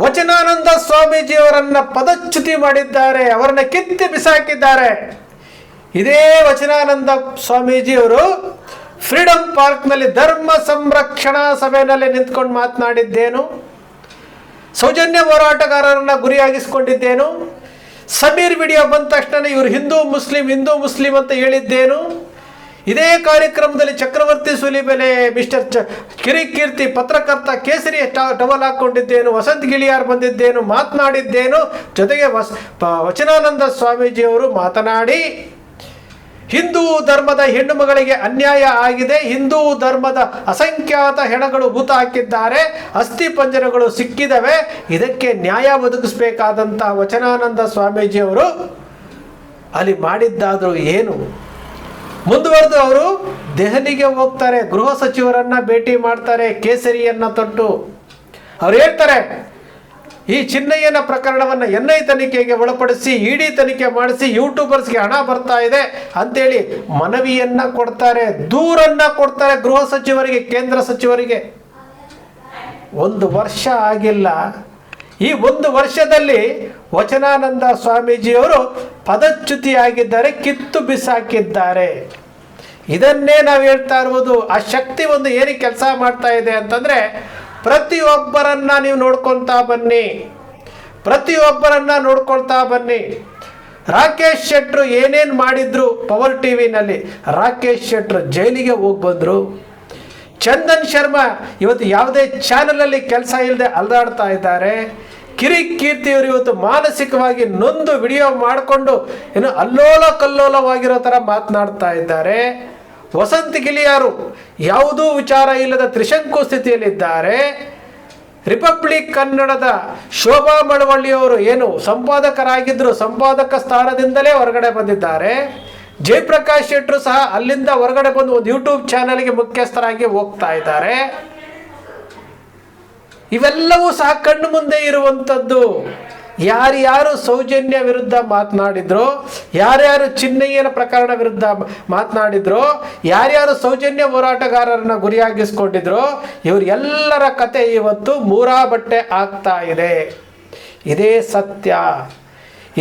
ವಚನಾನಂದ ಸ್ವಾಮೀಜಿಯವರನ್ನ ಪದಚ್ಯುತಿ ಮಾಡಿದ್ದಾರೆ, ಅವರನ್ನ ಕಿತ್ತಿ ಬಿಸಾಕಿದ್ದಾರೆ. ಇದೇ ವಚನಾನಂದ ಸ್ವಾಮೀಜಿಯವರು ಫ್ರೀಡಂ ಪಾರ್ಕ್ನಲ್ಲಿ ಧರ್ಮ ಸಂರಕ್ಷಣಾ ಸಭೆಯಲ್ಲಿ ನಿಂತ್ಕೊಂಡು ಮಾತನಾಡಿದ್ದೇನು, ಸೌಜನ್ಯ ಹೋರಾಟಗಾರರನ್ನ ಗುರಿಯಾಗಿಸಿಕೊಂಡಿದ್ದೇನು, ಸಮೀರ್ ವಿಡಿಯೋ ಬಂದ ತಕ್ಷಣ ಇವರು ಹಿಂದೂ ಮುಸ್ಲಿಂ ಅಂತ ಹೇಳಿದ್ದೇನು, ಇದೇ ಕಾರ್ಯಕ್ರಮದಲ್ಲಿ ಚಕ್ರವರ್ತಿ ಸುಲಿಬೆಲೆ ಮಿಸ್ಟರ್ ಕಿರಿಕೀರ್ತಿ ಪತ್ರಕರ್ತ ಕೇಸರಿ ಟವಲ್ ಹಾಕೊಂಡಿದ್ದೇನು, ವಸಂತ್ ಗಿಳಿಯಾರ್ ಬಂದಿದ್ದೇನು, ಮಾತನಾಡಿದ್ದೇನು. ಜೊತೆಗೆ ವಚನಾನಂದ ಸ್ವಾಮೀಜಿಯವರು ಮಾತನಾಡಿ ಹಿಂದೂ ಧರ್ಮದ ಹೆಣ್ಣು ಮಗಳಿಗೆ ಅನ್ಯಾಯ ಆಗಿದೆ, ಹಿಂದೂ ಧರ್ಮದ ಅಸಂಖ್ಯಾತ ಹೆಣಗಳು ಹೂತು ಹಾಕಿದ್ದಾರೆ, ಅಸ್ಥಿ ಪಂಜರಗಳು ಸಿಕ್ಕಿದವೆ, ಇದಕ್ಕೆ ನ್ಯಾಯ ಒದಗಿಸಬೇಕಾದಂಥ ವಚನಾನಂದ ಸ್ವಾಮೀಜಿಯವರು ಅಲ್ಲಿ ಮಾಡಿದ್ದಾದರೂ ಏನು. ಮುಂದುವರೆದು ಅವರು ದೆಹಲಿಗೆ ಹೋಗ್ತಾರೆ, ಗೃಹ ಸಚಿವರನ್ನ ಭೇಟಿ ಮಾಡ್ತಾರೆ, ಕೇಸರಿಯನ್ನ ತೊಟ್ಟು ಅವ್ರು ಹೇಳ್ತಾರೆ ಈ ಚಿನ್ನಯ್ಯನ ಪ್ರಕರಣವನ್ನು NI ತನಿಖೆಗೆ ಒಳಪಡಿಸಿ ಇಡಿ ತನಿಖೆ ಮಾಡಿಸಿ ಯೂಟ್ಯೂಬರ್ಸ್ಗೆ ಹಣ ಬರ್ತಾ ಇದೆ ಅಂತೇಳಿ ಮನವಿಯನ್ನ ಕೊಡ್ತಾರೆ, ದೂರನ್ನ ಕೊಡ್ತಾರೆ ಗೃಹ ಸಚಿವರಿಗೆ, ಕೇಂದ್ರ ಸಚಿವರಿಗೆ. 1 ವರ್ಷ ಆಗಿಲ್ಲ. ಈ 1 ವರ್ಷದಲ್ಲಿ ವಚನಾನಂದ ಸ್ವಾಮೀಜಿಯವರು ಪದಚ್ಯುತಿಯಾಗಿದ್ದಾರೆ, ಕಿತ್ತು ಬಿಸಾಕಿದ್ದಾರೆ. ಇದನ್ನೇ ನಾವು ಹೇಳ್ತಾ ಇರ್ಬೋದು. ಆ ಶಕ್ತಿ ಒಂದು ಏನಕ್ಕೆ ಕೆಲಸ ಮಾಡ್ತಾ ಇದೆ ಅಂತಂದ್ರೆ, ಪ್ರತಿಯೊಬ್ಬರನ್ನ ನೀವು ನೋಡ್ಕೊಳ್ತಾ ಬನ್ನಿ, ಪ್ರತಿಯೊಬ್ಬರನ್ನ ನೋಡ್ಕೊಳ್ತಾ ಬನ್ನಿ. ರಾಕೇಶ್ ಶೆಟ್ರು ಏನೇನು ಮಾಡಿದ್ರು ಪವರ್ ಟಿವಿನಲ್ಲಿ, ರಾಕೇಶ್ ಶೆಟ್ರು ಜೈಲಿಗೆ ಹೋಗಿ ಬಂದರು. ಚಂದನ್ ಶರ್ಮಾ ಇವತ್ತು ಯಾವುದೇ ಚಾನಲಲ್ಲಿ ಕೆಲಸ ಇಲ್ಲದೆ ಅಲ್ದಾಡ್ತಾ ಇದ್ದಾರೆ. ಕಿರಿಕೀರ್ತಿಯವರು ಇವತ್ತು ಮಾನಸಿಕವಾಗಿ ನೊಂದು ವಿಡಿಯೋ ಮಾಡಿಕೊಂಡು ಏನು ಅಲ್ಲೋಲ ಕಲ್ಲೋಲವಾಗಿರೋ ಥರ ಮಾತನಾಡ್ತಾ ಇದ್ದಾರೆ. ವಸಂತ್ ಗಿಳಿಯಾರು ಯಾವುದೂ ವಿಚಾರ ಇಲ್ಲದ ತ್ರಿಶಂಕು ಸ್ಥಿತಿಯಲ್ಲಿದ್ದಾರೆ. ರಿಪಬ್ಲಿಕ್ ಕನ್ನಡದ ಶೋಭಾ ಮಳವಳ್ಳಿಯವರು ಏನು ಸಂಪಾದಕರಾಗಿದ್ದರು, ಸಂಪಾದಕ ಸ್ಥಾನದಿಂದಲೇ ಹೊರಗಡೆ ಬಂದಿದ್ದಾರೆ. ಜಯಪ್ರಕಾಶ್ ಶೆಟ್ಟರು ಸಹ ಅಲ್ಲಿಂದ ಹೊರಗಡೆ ಬಂದು ಒಂದು ಯೂಟ್ಯೂಬ್ ಚಾನಲ್ಗೆ ಮುಖ್ಯಸ್ಥರಾಗಿ ಹೋಗ್ತಾ ಇದ್ದಾರೆ. ಇವೆಲ್ಲವೂ ಸಹ ಕಣ್ಣು ಮುಂದೆ ಇರುವಂಥದ್ದು. ಯಾರ್ಯಾರು ಸೌಜನ್ಯ ವಿರುದ್ಧ ಮಾತನಾಡಿದ್ರು, ಯಾರ್ಯಾರು ಚಿನ್ನಯ್ಯನ ಪ್ರಕರಣ ವಿರುದ್ಧ ಮಾತನಾಡಿದ್ರು, ಯಾರ್ಯಾರು ಸೌಜನ್ಯ ಹೋರಾಟಗಾರರನ್ನ ಗುರಿಯಾಗಿಸ್ಕೊಂಡಿದ್ರು, ಇವರು ಎಲ್ಲರ ಕತೆ ಇವತ್ತು ಮೂರಾ ಬಟ್ಟೆ ಆಗ್ತಾ ಇದೆ. ಇದೇ ಸತ್ಯ,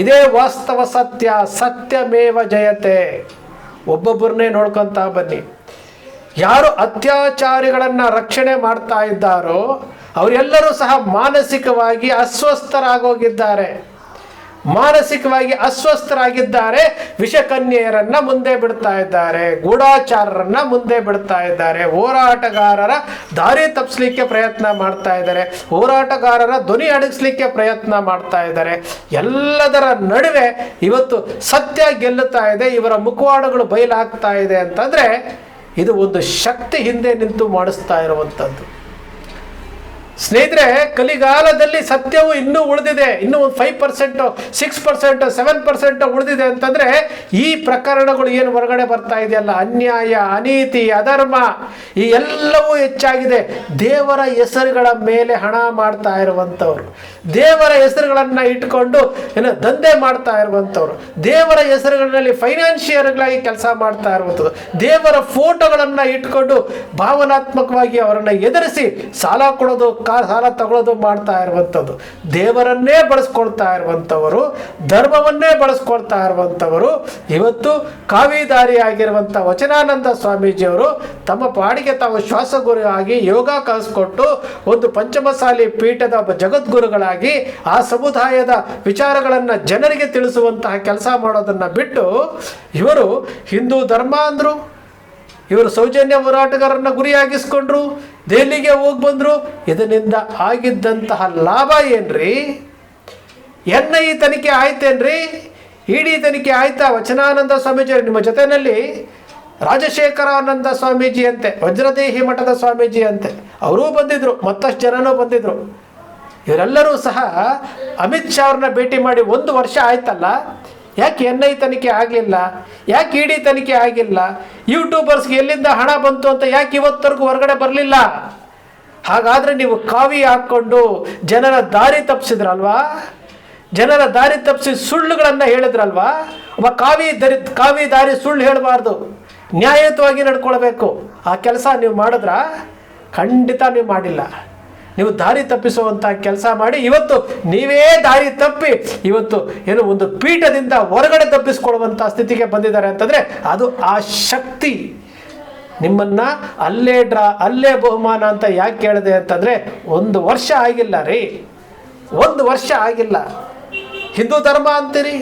ಇದೇ ವಾಸ್ತವ ಸತ್ಯ. ಸತ್ಯಮೇವ ಜಯತೆ. ಒಬ್ಬೊಬ್ಬರನ್ನೇ ನೋಡ್ಕೊತಾ ಬನ್ನಿ. ಯಾರು ಅತ್ಯಾಚಾರಿಗಳನ್ನು ರಕ್ಷಣೆ ಮಾಡ್ತಾ ಇದ್ದಾರೋ ಅವರೆಲ್ಲರೂ ಸಹ ಮಾನಸಿಕವಾಗಿ ಅಸ್ವಸ್ಥರಾಗೋಗಿದ್ದಾರೆ, ಮಾನಸಿಕವಾಗಿ ಅಸ್ವಸ್ಥರಾಗಿದ್ದಾರೆ. ವಿಷಕನ್ಯೆಯರನ್ನ ಮುಂದೆ ಬಿಡ್ತಾ ಇದ್ದಾರೆ, ಗೂಢಾಚಾರರನ್ನ ಮುಂದೆ ಬಿಡ್ತಾ ಇದ್ದಾರೆ, ಹೋರಾಟಗಾರರ ದಾರಿ ತಪ್ಪಿಸ್ಲಿಕ್ಕೆ ಪ್ರಯತ್ನ ಮಾಡ್ತಾ ಇದ್ದಾರೆ, ಹೋರಾಟಗಾರರ ಧ್ವನಿ ಅಡಗಿಸ್ಲಿಕ್ಕೆ ಪ್ರಯತ್ನ ಮಾಡ್ತಾ ಇದ್ದಾರೆ. ಎಲ್ಲದರ ನಡುವೆ ಇವತ್ತು ಸತ್ಯ ಗೆಲ್ಲುತ್ತಾ ಇದೆ, ಇವರ ಮುಖವಾಡಗಳು ಬಯಲಾಗ್ತಾ ಇದೆ ಅಂತಂದ್ರೆ ಇದು ಒಂದು ಶಕ್ತಿ ಹಿಂದೆ ನಿಂತು ಮಾಡಿಸ್ತಾ ಇರುವಂಥದ್ದು. ಸ್ನೇಹಿತರೆ, ಕಲಿಗಾಲದಲ್ಲಿ ಸತ್ಯವು ಇನ್ನೂ ಉಳಿದಿದೆ. ಇನ್ನೂ ಒಂದು 5%, 6%, 7% ಉಳಿದಿದೆ ಅಂತಂದ್ರೆ ಈ ಪ್ರಕರಣಗಳು ಏನು ಹೊರಗಡೆ ಬರ್ತಾ ಇದೆಯಲ್ಲ, ಅನ್ಯಾಯ, ಅನೀತಿ, ಅಧರ್ಮ, ಈ ಎಲ್ಲವೂ ಹೆಚ್ಚಾಗಿದೆ. ದೇವರ ಹೆಸರುಗಳ ಮೇಲೆ ಹಣ ಮಾಡ್ತಾ ಇರುವಂಥವ್ರು, ದೇವರ ಹೆಸರುಗಳನ್ನ ಇಟ್ಕೊಂಡು ಏನೋ ದಂಧೆ ಮಾಡ್ತಾ ಇರುವಂಥವ್ರು, ದೇವರ ಹೆಸರುಗಳಲ್ಲಿ ಫೈನಾನ್ಷಿಯರ್ಗಳಾಗಿ ಕೆಲಸ ಮಾಡ್ತಾ ಇರುವಂಥದ್ದು, ದೇವರ ಫೋಟೋಗಳನ್ನ ಇಟ್ಕೊಂಡು ಭಾವನಾತ್ಮಕವಾಗಿ ಅವರನ್ನ ಎದುರಿಸಿ ಸಾಲ ಕೊಡೋದು, ಸಾಲ ತಗೊಳ್ಳೋದು ಮಾಡ್ತಾ ಇರುವಂಥದ್ದು, ದೇವರನ್ನೇ ಬಳಸ್ಕೊಳ್ತಾ ಇರುವಂಥವರು, ಧರ್ಮವನ್ನೇ ಬಳಸ್ಕೊಳ್ತಾ ಇರುವಂಥವರು ಇವತ್ತು ಕಾವಿದಾರಿಯಾಗಿರುವಂಥ ವಚನಾನಂದ ಸ್ವಾಮೀಜಿಯವರು ತಮ್ಮ ಪಾಡಿಗೆ ತಾವು ಶ್ವಾಸಗುರು ಆಗಿ ಯೋಗ ಕಲಿಸ್ಕೊಟ್ಟು ಒಂದು ಪಂಚಮಸಾಲಿ ಪೀಠದ ಒಬ್ಬ ಜಗದ್ಗುರುಗಳಾಗಿ ಆ ಸಮುದಾಯದ ವಿಚಾರಗಳನ್ನು ಜನರಿಗೆ ತಿಳಿಸುವಂತಹ ಕೆಲಸ ಮಾಡೋದನ್ನು ಬಿಟ್ಟು ಇವರು ಹಿಂದೂ ಧರ್ಮ ಅಂದರು, ಇವರು ಸೌಜನ್ಯ ಹೋರಾಟಗಾರರನ್ನ ಗುರಿಯಾಗಿಸ್ಕೊಂಡ್ರು, ದೆಹಲಿಗೆ ಹೋಗಿ ಬಂದರು. ಇದರಿಂದ ಆಗಿದ್ದಂತಹ ಲಾಭ ಏನ್ರಿ? NI ತನಿಖೆ ಆಯ್ತೇನ್ರಿ? ಇಡಿ ತನಿಖೆ ಆಯ್ತಾ? ವಚನಾನಂದ ಸ್ವಾಮೀಜಿ ನಿಮ್ಮ ಜೊತೆಯಲ್ಲಿ ರಾಜಶೇಖರಾನಂದ ಸ್ವಾಮೀಜಿ ಅಂತೆ, ವಜ್ರದೇಹಿ ಮಠದ ಸ್ವಾಮೀಜಿ ಅಂತೆ, ಅವರೂ ಬಂದಿದ್ರು, ಮತ್ತಷ್ಟು ಜನನೂ ಬಂದಿದ್ರು. ಇವರೆಲ್ಲರೂ ಸಹ ಅಮಿತ್ ಶಾ ಅವ್ರನ್ನ ಭೇಟಿ ಮಾಡಿ 1 ವರ್ಷ ಆಯ್ತಲ್ಲ, ಯಾಕೆ NI ತನಿಖೆ ಆಗಲಿಲ್ಲ? ಯಾಕೆ ಇಡಿ ತನಿಖೆ ಆಗಿಲ್ಲ? ಯೂಟ್ಯೂಬರ್ಸ್ಗೆ ಎಲ್ಲಿಂದ ಹಣ ಬಂತು ಅಂತ ಯಾಕೆ ಇವತ್ತರೆಗೂ ಹೊರಗಡೆ ಬರಲಿಲ್ಲ? ಹಾಗಾದರೆ ನೀವು ಕಾವಿ ಹಾಕ್ಕೊಂಡು ಜನರ ದಾರಿ ತಪ್ಪಿಸಿದ್ರಲ್ವಾ, ಜನರ ದಾರಿ ತಪ್ಪಿಸಿ ಸುಳ್ಳುಗಳನ್ನು ಹೇಳಿದ್ರಲ್ವಾ. ಒಬ್ಬ ಕಾವಿ ದಾರಿ ಸುಳ್ಳು ಹೇಳಬಾರ್ದು, ನ್ಯಾಯಯುತವಾಗಿ ನಡ್ಕೊಳ್ಬೇಕು. ಆ ಕೆಲಸ ನೀವು ಮಾಡಿದ್ರ? ಖಂಡಿತ ನೀವು ಮಾಡಿಲ್ಲ. ನೀವು ದಾರಿ ತಪ್ಪಿಸುವಂಥ ಕೆಲಸ ಮಾಡಿ ಇವತ್ತು ನೀವೇ ದಾರಿ ತಪ್ಪಿ ಇವತ್ತು ಏನು ಒಂದು ಪೀಠದಿಂದ ಹೊರಗಡೆ ತಪ್ಪಿಸ್ಕೊಳ್ಳುವಂಥ ಸ್ಥಿತಿಗೆ ಬಂದಿದ್ದಾರೆ ಅಂತಂದರೆ ಅದು ಆ ಶಕ್ತಿ. ನಿಮ್ಮನ್ನು ಅಲ್ಲೇ ಬಹುಮಾನ ಅಂತ ಯಾಕೆ ಕೇಳಿದೆ ಅಂತಂದರೆ 1 ವರ್ಷ ಆಗಿಲ್ಲ ರೀ, 1 ವರ್ಷ ಆಗಿಲ್ಲ. ಹಿಂದೂ ಧರ್ಮ ಅಂತೀರಿ,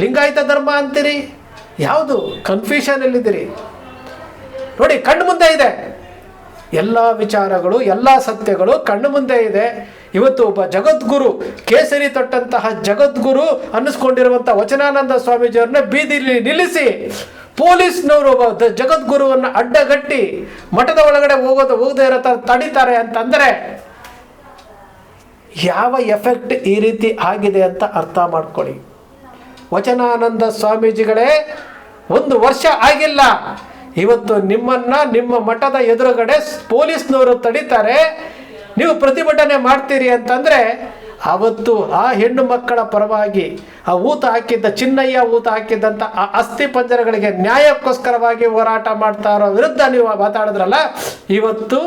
ಲಿಂಗಾಯತ ಧರ್ಮ ಅಂತೀರಿ, ಯಾವುದು ಕನ್ಫ್ಯೂಷನಲ್ಲಿದ್ದೀರಿ ನೋಡಿ. ಕಣ್ಣು ಮುಂದೆ ಇದೆ ಎಲ್ಲ ವಿಚಾರಗಳು, ಎಲ್ಲ ಸತ್ಯಗಳು ಕಣ್ಣು ಮುಂದೆ ಇದೆ. ಇವತ್ತು ಒಬ್ಬ ಜಗದ್ಗುರು, ಕೇಸರಿ ತೊಟ್ಟಂತಹ ಜಗದ್ಗುರು ಅನ್ನಿಸ್ಕೊಂಡಿರುವಂಥ ವಚನಾನಂದ ಸ್ವಾಮೀಜಿಯವ್ರನ್ನ ಬೀದಿಲಿ ನಿಲ್ಲಿಸಿ ಪೊಲೀಸ್ನವರು ಒಬ್ಬ ಜಗದ್ಗುರುವನ್ನು ಅಡ್ಡಗಟ್ಟಿ ಮಠದ ಒಳಗಡೆ ಹೋಗದೇ ಇರೋ ಥರ ತಡೀತಾರೆ ಅಂತಂದರೆ ಯಾವ ಎಫೆಕ್ಟ್ ಈ ರೀತಿ ಆಗಿದೆ ಅಂತ ಅರ್ಥ ಮಾಡ್ಕೊಳ್ಳಿ. ವಚನಾನಂದ ಸ್ವಾಮೀಜಿಗಳೇ 1 ವರ್ಷ ಆಗಿಲ್ಲ, ಇವತ್ತು ನಿಮ್ಮ ಮಠದ ಎದುರುಗಡೆ ಪೊಲೀಸ್ನವರು ತಡೀತಾರೆ, ನೀವು ಪ್ರತಿಭಟನೆ ಮಾಡ್ತೀರಿ ಅಂತಂದರೆ ಆವತ್ತು ಆ ಹೆಣ್ಣು ಮಕ್ಕಳ ಪರವಾಗಿ ಆ ಚಿನ್ನಯ್ಯ ಊತ ಹಾಕಿದ್ದಂಥ ಆ ಅಸ್ಥಿ ಪಂಜರಗಳಿಗೆ ನ್ಯಾಯಕ್ಕೋಸ್ಕರವಾಗಿ ಹೋರಾಟ ಮಾಡ್ತಾ ಇರೋ ವಿರುದ್ಧ ನೀವು ಮಾತಾಡಿದ್ರಲ್ಲ, ಇವತ್ತು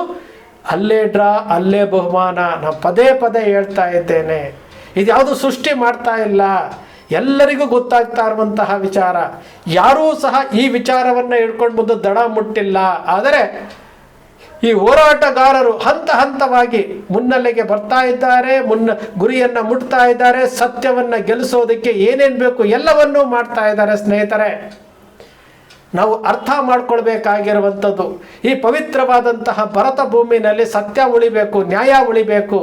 ಅಲ್ಲೇ ಬಹುಮಾನ. ನಾನು ಪದೇ ಹೇಳ್ತಾ ಇದ್ದೇನೆ, ಇದು ಯಾವುದು ಸೃಷ್ಟಿ ಮಾಡ್ತಾ ಇಲ್ಲ, ಎಲ್ಲರಿಗೂ ಗೊತ್ತಾಗ್ತಾ ಇರುವಂತಹ ವಿಚಾರ. ಯಾರೂ ಸಹ ಈ ವಿಚಾರವನ್ನು ಹಿಡ್ಕೊಂಡು ಮುಂದೆ ದಡ ಮುಟ್ಟಿಲ್ಲ. ಆದರೆ ಈ ಹೋರಾಟಗಾರರು ಹಂತವಾಗಿ ಮುನ್ನೆಲೆಗೆ ಬರ್ತಾ ಇದ್ದಾರೆ, ಗುರಿಯನ್ನು ಮುಟ್ತಾ ಇದ್ದಾರೆ, ಸತ್ಯವನ್ನು ಗೆಲ್ಲಿಸೋದಕ್ಕೆ ಏನೇನು ಬೇಕು ಎಲ್ಲವನ್ನೂ ಮಾಡ್ತಾ ಇದ್ದಾರೆ. ಸ್ನೇಹಿತರೆ, ನಾವು ಅರ್ಥ ಮಾಡ್ಕೊಳ್ಬೇಕಾಗಿರುವಂಥದ್ದು ಈ ಪವಿತ್ರವಾದಂತಹ ಭರತ ಭೂಮಿನಲ್ಲಿ ಸತ್ಯ ಉಳಿಬೇಕು, ನ್ಯಾಯ ಉಳಿಬೇಕು.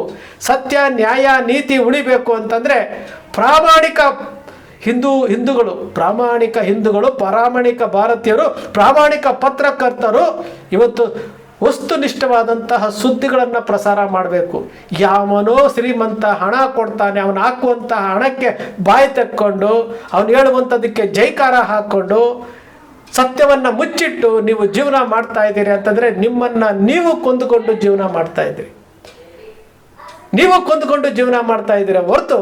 ಸತ್ಯ, ನ್ಯಾಯ, ನೀತಿ ಉಳಿಬೇಕು ಅಂತಂದರೆ ಪ್ರಾಮಾಣಿಕ ಹಿಂದೂಗಳು, ಪ್ರಾಮಾಣಿಕ ಭಾರತೀಯರು, ಪ್ರಾಮಾಣಿಕ ಪತ್ರಕರ್ತರು ಇವತ್ತು ವಸ್ತುನಿಷ್ಠವಾದಂತಹ ಸುದ್ದಿಗಳನ್ನು ಪ್ರಸಾರ ಮಾಡಬೇಕು. ಯಾವನೋ ಶ್ರೀಮಂತ ಹಣ ಕೊಡ್ತಾನೆ, ಅವನು ಹಾಕುವಂತಹ ಹಣಕ್ಕೆ ಬಾಯಿ ತೆಕ್ಕೊಂಡು ಅವನು ಹೇಳುವಂಥದ್ದಕ್ಕೆ ಜೈಕಾರ ಹಾಕ್ಕೊಂಡು ಸತ್ಯವನ್ನು ಮುಚ್ಚಿಟ್ಟು ನೀವು ಜೀವನ ಮಾಡ್ತಾ ಇದ್ದೀರಿ ಅಂತಂದರೆ ನಿಮ್ಮನ್ನು ನೀವು ಕೊಂದುಕೊಂಡು ಜೀವನ ಮಾಡ್ತಾ ಇದ್ದೀರಿ. ಹೊರತು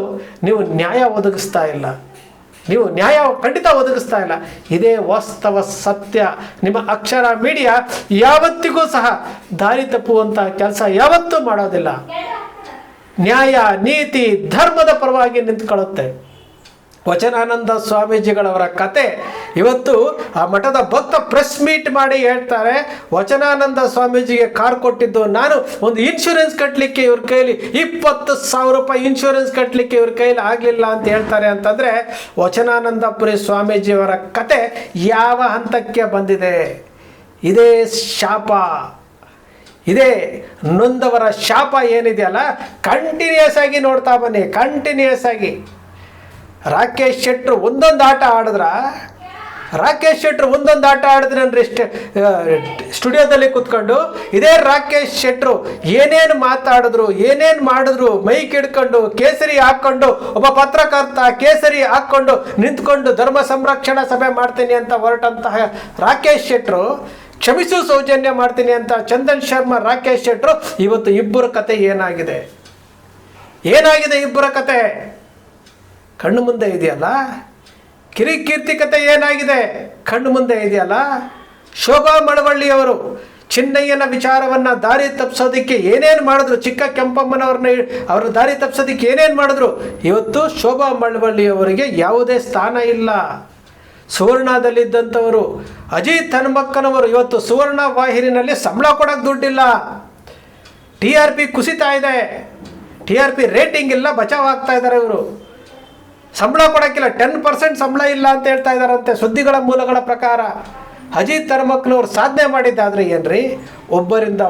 ನೀವು ನ್ಯಾಯ ಒದಗಿಸ್ತಾ ಇಲ್ಲ. ನೀವು ನ್ಯಾಯ ಖಂಡಿತ ಒದಗಿಸ್ತಾ ಇಲ್ಲ. ಇದೇ ವಾಸ್ತವ ಸತ್ಯ. ನಿಮ್ಮ ಅಕ್ಷರ ಮೀಡಿಯಾ ಯಾವತ್ತಿಗೂ ಸಹ ದಾರಿ ತಪ್ಪುವಂಥ ಕೆಲಸ ಯಾವತ್ತೂ ಮಾಡೋದಿಲ್ಲ. ನ್ಯಾಯ, ನೀತಿ, ಧರ್ಮದ ಪರವಾಗಿ ನಿಂತ್ಕೊಳ್ಳುತ್ತೆ. ವಚನಾನಂದ ಸ್ವಾಮೀಜಿಗಳವರ ಕತೆ ಇವತ್ತು ಆ ಮಠದ ಭಕ್ತ ಪ್ರೆಸ್ ಮೀಟ್ ಮಾಡಿ ಹೇಳ್ತಾರೆ, ವಚನಾನಂದ ಸ್ವಾಮೀಜಿಗೆ ಕಾರ್ ಕೊಟ್ಟಿದ್ದು ನಾನು, ಒಂದು ಇನ್ಶೂರೆನ್ಸ್ ಕಟ್ಟಲಿಕ್ಕೆ ಇವ್ರ ಕೈಲಿ 20,000 ರೂಪಾಯಿ ಇನ್ಶೂರೆನ್ಸ್ ಕಟ್ಟಲಿಕ್ಕೆ ಇವ್ರ ಕೈಲಿ ಆಗಲಿಲ್ಲ ಅಂತ ಹೇಳ್ತಾರೆ. ಅಂತಂದರೆ ವಚನಾನಂದಪುರಿ ಸ್ವಾಮೀಜಿಯವರ ಕತೆ ಯಾವ ಹಂತಕ್ಕೆ ಬಂದಿದೆ? ಇದೇ ಶಾಪ, ಇದೇ ನೊಂದವರ ಶಾಪ ಏನಿದೆಯಲ್ಲ, ಕಂಟಿನ್ಯೂಸ್ ಆಗಿ ನೋಡ್ತಾ ಬನ್ನಿ. ಕಂಟಿನ್ಯೂಸ್ ಆಗಿ ರಾಕೇಶ್ ಶೆಟ್ರು ಒಂದೊಂದು ಆಟ ಆಡಿದ್ರನ್ರಿ ಸ್ಟುಡಿಯೋದಲ್ಲಿ ಕೂತ್ಕೊಂಡು. ಇದೇ ರಾಕೇಶ್ ಶೆಟ್ರು ಏನೇನು ಮಾತಾಡಿದ್ರು, ಏನೇನು ಮಾಡಿದ್ರು, ಮೈಕ್ ಹಿಡ್ಕೊಂಡು ಕೇಸರಿ ಹಾಕ್ಕೊಂಡು, ಒಬ್ಬ ಪತ್ರಕರ್ತ ಕೇಸರಿ ಹಾಕ್ಕೊಂಡು ನಿಂತ್ಕೊಂಡು ಧರ್ಮ ಸಂರಕ್ಷಣಾ ಸಭೆ ಮಾಡ್ತೀನಿ ಅಂತ ಹೊರಟಂತಹ ರಾಕೇಶ್ ಶೆಟ್ರು, ಕ್ಷಮಿಸು ಸೌಜನ್ಯ ಮಾಡ್ತೀನಿ ಅಂತ ಚಂದನ್ ಶರ್ಮಾ, ರಾಕೇಶ್ ಶೆಟ್ರು, ಇವತ್ತು ಇಬ್ಬರ ಕತೆ ಏನಾಗಿದೆ? ಇಬ್ಬರ ಕತೆ ಕಣ್ಣು ಮುಂದೆ ಇದೆಯಲ್ಲ. ಕಿರಿಕೀರ್ತಿ ಕತೆ ಏನಾಗಿದೆ? ಕಣ್ಣು ಮುಂದೆ ಇದೆಯಲ್ಲ. ಶೋಭಾ ಮಳವಳ್ಳಿಯವರು ಚಿನ್ನಯ್ಯನ ವಿಚಾರವನ್ನು ದಾರಿ ತಪ್ಪಿಸೋದಕ್ಕೆ ಏನೇನು ಮಾಡಿದ್ರು, ಚಿಕ್ಕ ಕೆಂಪಮ್ಮನವ್ರ ದಾರಿ ತಪ್ಪಿಸೋದಕ್ಕೆ ಏನೇನು ಮಾಡಿದ್ರು. ಇವತ್ತು ಶೋಭಾ ಮಳವಳ್ಳಿಯವರಿಗೆ ಯಾವುದೇ ಸ್ಥಾನ ಇಲ್ಲ. ಸುವರ್ಣದಲ್ಲಿದ್ದಂಥವರು ಅಜಿತ್ ಹನುಮಕ್ಕನವರು ಇವತ್ತು ಸುವರ್ಣ ವಾಹಿನಿಯಲ್ಲಿ ಸಂಬಳ ಕೊಡೋಕ್ಕೆ ದುಡ್ಡಿಲ್ಲ. TRP ಕುಸಿತಾ ಇದೆ, TRP ರೇಟಿಂಗ್ ಇಲ್ಲ, ಬಚಾವ್ ಆಗ್ತಾ ಇದ್ದಾರೆ. ಇವರು ಸಂಬಳ ಕೊಡೋಕ್ಕಿಲ್ಲ, 10% ಸಂಬಳ ಇಲ್ಲ ಅಂತ ಹೇಳ್ತಾ ಇದ್ದಾರಂತೆ ಸುದ್ದಿಗಳ ಮೂಲಗಳ ಪ್ರಕಾರ. ಅಜಿತ್ ಹನುಮಕ್ಕನವ್ರು ಸಾಧನೆ ಮಾಡಿದ್ದಾದ್ರೆ ಏನ್ರಿ? ಒಬ್ಬರಿಂದ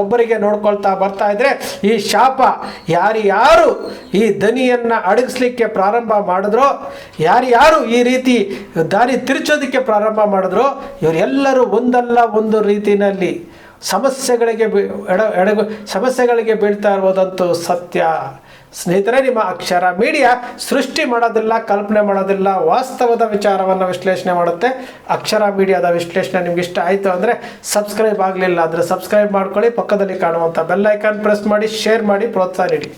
ಒಬ್ಬರಿಗೆ ನೋಡ್ಕೊಳ್ತಾ ಬರ್ತಾ ಇದ್ರೆ ಈ ಶಾಪ ಯಾರು ಈ ದನಿಯನ್ನು ಅಡಗಿಸ್ಲಿಕ್ಕೆ ಪ್ರಾರಂಭ ಮಾಡಿದ್ರೋ, ಯಾರು ಈ ರೀತಿ ದಾರಿ ತಿರುಚೋದಕ್ಕೆ ಪ್ರಾರಂಭ ಮಾಡಿದ್ರೋ, ಇವರೆಲ್ಲರೂ ಒಂದಲ್ಲ ಒಂದು ರೀತಿಯಲ್ಲಿ ಸಮಸ್ಯೆಗಳಿಗೆ ಬೀಳ್ತಾ ಇರುವುದಂತೂ ಸತ್ಯ. ಸ್ನೇಹಿತರೆ, ನಿಮ್ಮ ಅಕ್ಷರ ಮೀಡಿಯಾ ಸೃಷ್ಟಿ ಮಾಡೋದಿಲ್ಲ, ಕಲ್ಪನೆ ಮಾಡೋದಿಲ್ಲ, ವಾಸ್ತವದ ವಿಚಾರವನ್ನು ವಿಶ್ಲೇಷಣೆ ಮಾಡುತ್ತೆ. ಅಕ್ಷರ ಮೀಡಿಯಾದ ವಿಶ್ಲೇಷಣೆ ನಿಮ್ಗೆ ಇಷ್ಟ ಆಯಿತು ಅಂದರೆ, ಸಬ್ಸ್ಕ್ರೈಬ್ ಆಗಲಿಲ್ಲ ಅಂದರೆ ಸಬ್ಸ್ಕ್ರೈಬ್ ಮಾಡ್ಕೊಳ್ಳಿ, ಪಕ್ಕದಲ್ಲಿ ಕಾಣುವಂಥ ಬೆಲ್ ಐಕಾನ್ ಪ್ರೆಸ್ ಮಾಡಿ, ಶೇರ್ ಮಾಡಿ, ಪ್ರೋತ್ಸಾಹ ನೀಡಿ.